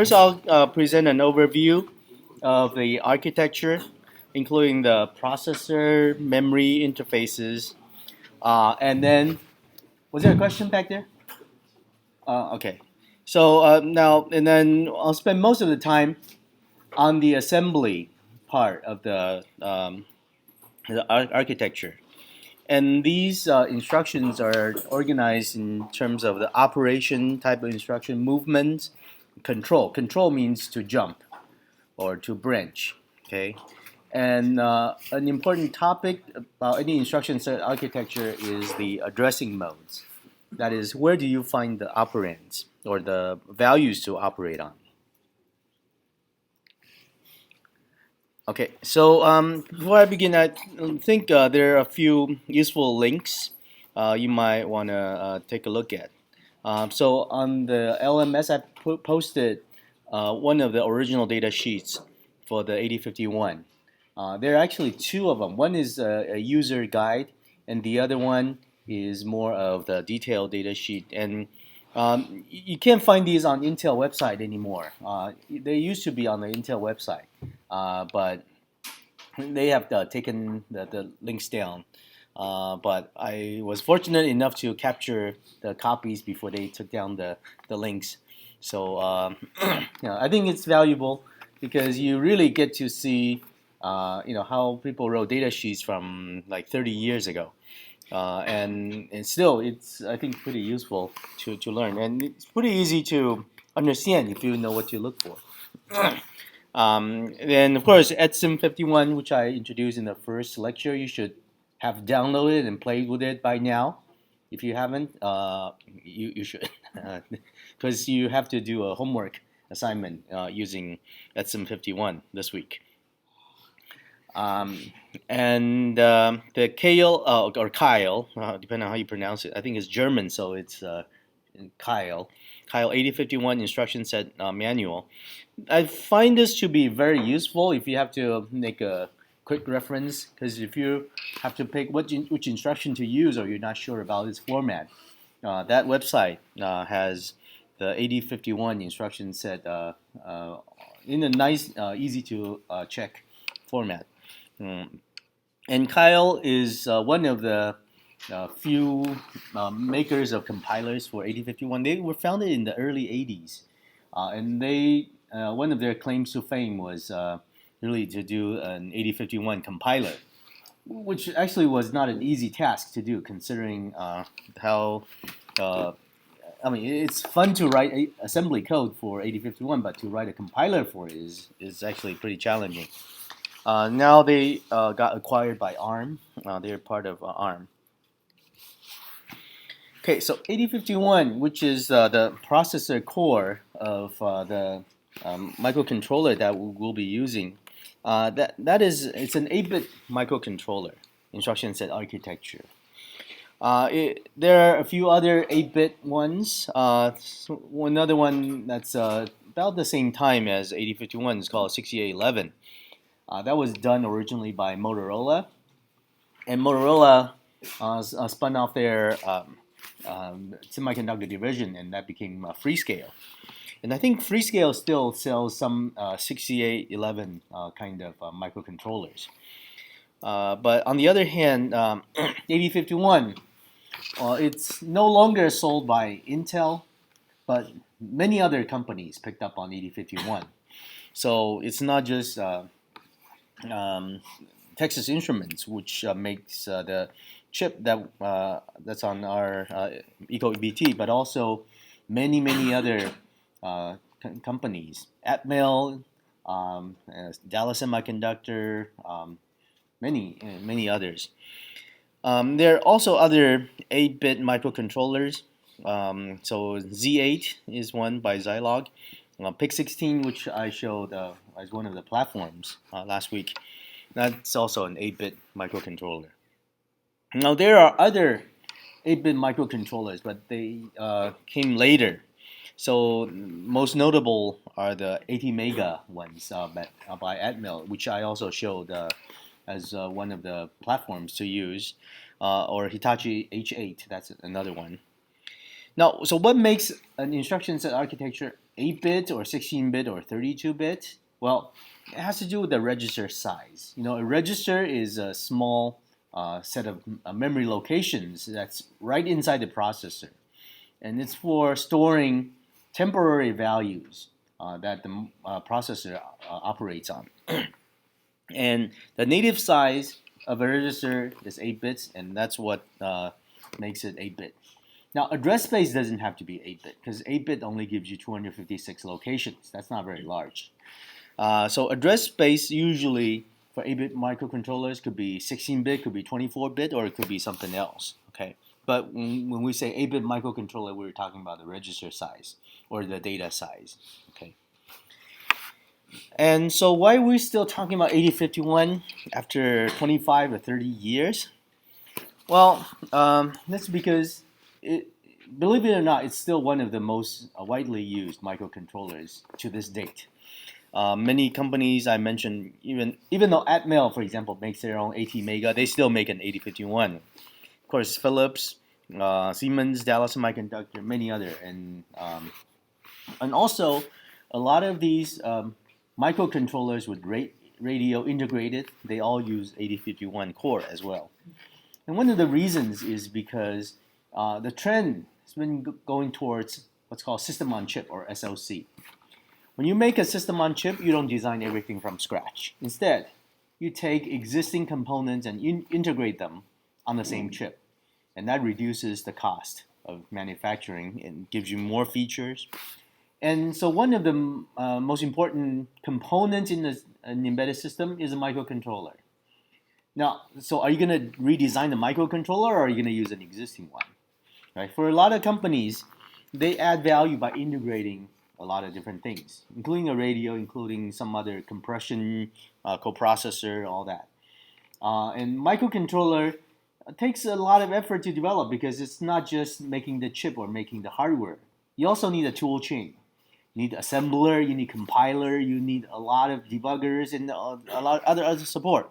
First, I'll present an overview of the architecture, including the processor, memory interfaces, and then was there a question back there? Okay. So now and then I'll spend most of the time on the assembly part of the architecture. And these instructions are organized in terms of the operation type of instruction, movement, control. Control means to jump or to branch. Okay, and an important topic about any instruction set architecture is the addressing modes. That is, where do you find the operands or the values to operate on? Okay, so before I begin, I think there are a few useful links you might want to take a look at. So on the LMS, I posted one of the original data sheets for the 8051. There are actually two of them. One is a user guide, and the other one is more of the detailed data sheet. And you can't find these on Intel website anymore. They used to be on the Intel website, but they have taken the links down. But I was fortunate enough to capture the copies before they took down the links. So I think it's valuable because you really get to see how people wrote data sheets from like 30 years ago. And still it's I think pretty useful to learn, and it's pretty easy to understand if you know what to look for. Then of course EDSIM 51, which I introduced in the first lecture, you should have downloaded and played with it by now. If you haven't, you should, because you have to do a homework assignment using EDSIM 51 this week. And the Kyle or Kyle, depending on how you pronounce it, I think it's German, so it's Kyle. Kyle 8051 instruction set manual. I find this to be very useful if you have to make a quick reference, because if you have to pick which instruction to use or you're not sure about its format, that website has the 8051 instruction set in a nice, easy to check format. And Kyle is one of the few makers of compilers for 8051. They were founded in the early 80s, and they one of their claims to fame was really to do an 8051 compiler, which actually was not an easy task to do, considering how. I mean, it's fun to write assembly code for 8051, but to write a compiler for it is actually pretty challenging. Now they got acquired by ARM. They're part of ARM. Okay, so 8051, which is the processor core of the microcontroller that we'll be using, it's an 8-bit microcontroller instruction set architecture. There are a few other 8-bit ones. Another one that's about the same time as 8051 is called 6811. That was done originally by Motorola, and Motorola spun off their semiconductor division, and that became Freescale. And I think Freescale still sells some 6811 kind of microcontrollers. But on the other hand, 8051, it's no longer sold by Intel, but many other companies picked up on 8051. So it's not just Texas Instruments, which makes the chip that's on our EcoBT, but also many other companies, Atmel, Dallas Semiconductor, many others. There are also other 8-bit microcontrollers. So Z8 is one by Zilog. PIC16, which I showed as one of the platforms last week, that's also an 8-bit microcontroller. Now there are other 8-bit microcontrollers, but they came later. So most notable are the 80 mega ones by Atmel, which I also showed as one of the platforms to use, or Hitachi H8, that's another one. Now, so what makes an instruction set architecture 8-bit or 16-bit or 32-bit? Well, it has to do with the register size. A register is a small set of memory locations that's right inside the processor, and it's for storing temporary values that the processor operates on. And the native size of a register is 8 bits, and that's what makes it 8-bit. Now, address space doesn't have to be 8-bit because 8-bit only gives you 256 locations. That's not very large. So address space usually for 8-bit microcontrollers could be 16-bit, could be 24-bit, or it could be something else. Okay, but when we say 8-bit microcontroller, we're talking about the register size or the data size. Okay. And so why are we still talking about 8051 after 25 or 30 years? Well, that's because, believe it or not, it's still one of the most widely used microcontrollers to this date. Many companies I mentioned, even though Atmel, for example, makes their own ATmega, they still make an 8051. Of course, Philips, Siemens, Dallas Semiconductor, many other, and also a lot of these microcontrollers with radio integrated, they all use 8051 core as well. And one of the reasons is because the trend has been going towards what's called system on chip, or SoC. When you make a system on chip, you don't design everything from scratch. Instead, you take existing components and integrate them on the same chip. And that reduces the cost of manufacturing and gives you more features. And so one of the most important components in an embedded system is a microcontroller. Now, so are you going to redesign the microcontroller, or are you going to use an existing one? Right? For a lot of companies, they add value by integrating a lot of different things, including a radio, including some other compression, coprocessor, all that. And microcontroller takes a lot of effort to develop because it's not just making the chip or making the hardware. You also need a tool chain. You need assembler, you need compiler, you need a lot of debuggers and a lot of other support.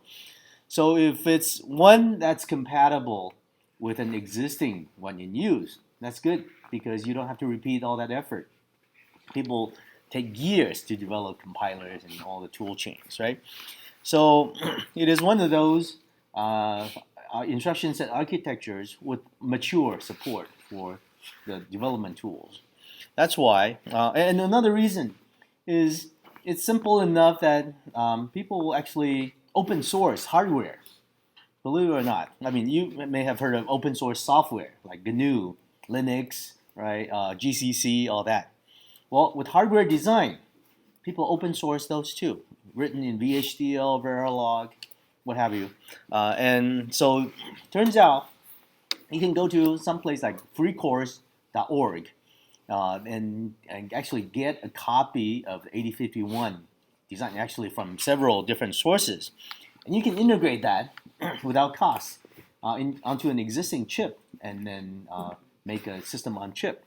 So if it's one that's compatible with an existing one in use, that's good because you don't have to repeat all that effort. People take years to develop compilers and all the tool chains, right? So it is one of those instruction set architectures with mature support for the development tools. That's why. And another reason is it's simple enough that people will actually open source hardware. Believe it or not. I mean, you may have heard of open source software like GNU, Linux, right? GCC, all that. Well, with hardware design, people open source those too, written in VHDL, Verilog, what have you. And so turns out you can go to some place like freecourse.org and actually get a copy of 8051 design actually from several different sources. And you can integrate that without cost onto an existing chip and then make a system on chip.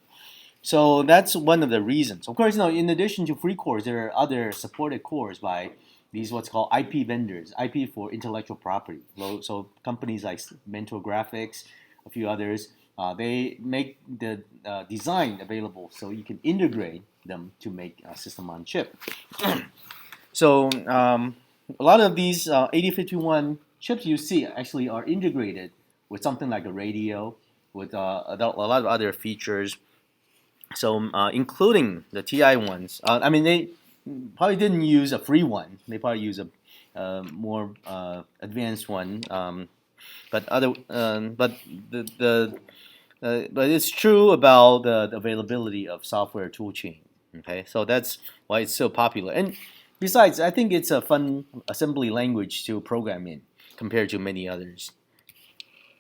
So that's one of the reasons. Of course, in addition to free cores, there are other supported cores by these what's called IP vendors, IP for intellectual property. So companies like Mentor Graphics, a few others, they make the design available so you can integrate them to make a system on chip. So a lot of these 8051 chips you see actually are integrated with something like a radio, with a lot of other features. So including the TI ones, I mean they probably didn't use a free one. They probably use a more advanced one. But it's true about the availability of software toolchain. Okay, so that's why it's so popular. And besides, I think it's a fun assembly language to program in compared to many others.